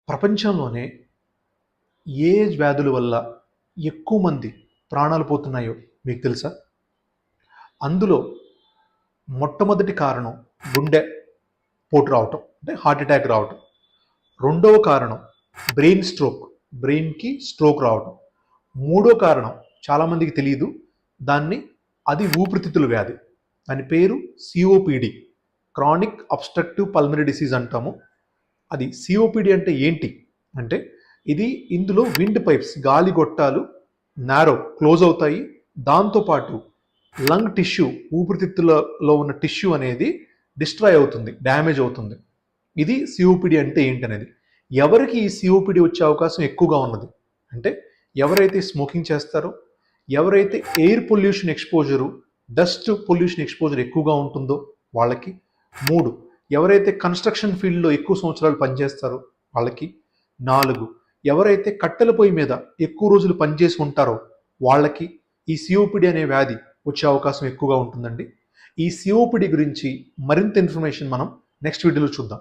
ప్రపంచంలోనే ఏ వ్యాధుల వల్ల ఎక్కువ మంది ప్రాణాలు పోతున్నాయో మీకు తెలుసా? అందులో మొట్టమొదటి కారణం గుండె పోటు రావటం, అంటే హార్ట్ అటాక్ రావటం. రెండవ కారణం బ్రెయిన్ స్ట్రోక్, బ్రెయిన్కి స్ట్రోక్ రావటం. మూడో కారణం చాలామందికి తెలియదు, అది ఊపిరితిత్తుల వ్యాధి. దాని పేరు COPD, chronic obstructive pulmonary disease అంటాము. అది సిఓపిడి అంటే ఏంటి అంటే, ఇందులో విండ్ పైప్స్, గాలి గొట్టాలు క్లోజ్ అవుతాయి. దాంతోపాటు లంగ్ టిష్యూ, ఊపిరితిత్తులలో ఉన్న టిష్యూ అనేది డిస్ట్రాయ్ అవుతుంది, డ్యామేజ్ అవుతుంది. ఇది సిఓపిడి అంటే ఏంటనేది. ఎవరికి ఈ సిఓపిడి వచ్చే అవకాశం ఎక్కువగా ఉన్నది అంటే, ఎవరైతే స్మోకింగ్ చేస్తారో, ఎవరైతే air pollution exposure, dust pollution exposure ఎక్కువగా ఉంటుందో వాళ్ళకి. 3, ఎవరైతే కన్స్ట్రక్షన్ ఫీల్డ్లో ఎక్కువ సంవత్సరాలు పనిచేస్తారో వాళ్ళకి. 4, ఎవరైతే కట్టెల పొయ్యి మీద ఎక్కువ రోజులు పనిచేసి ఉంటారో వాళ్ళకి ఈ సిఓపిడి అనే వ్యాధి వచ్చే అవకాశం ఎక్కువగా ఉంటుందండి. ఈ సిఓపిడి గురించి మరింత ఇన్ఫర్మేషన్ మనం నెక్స్ట్ వీడియోలో చూద్దాం.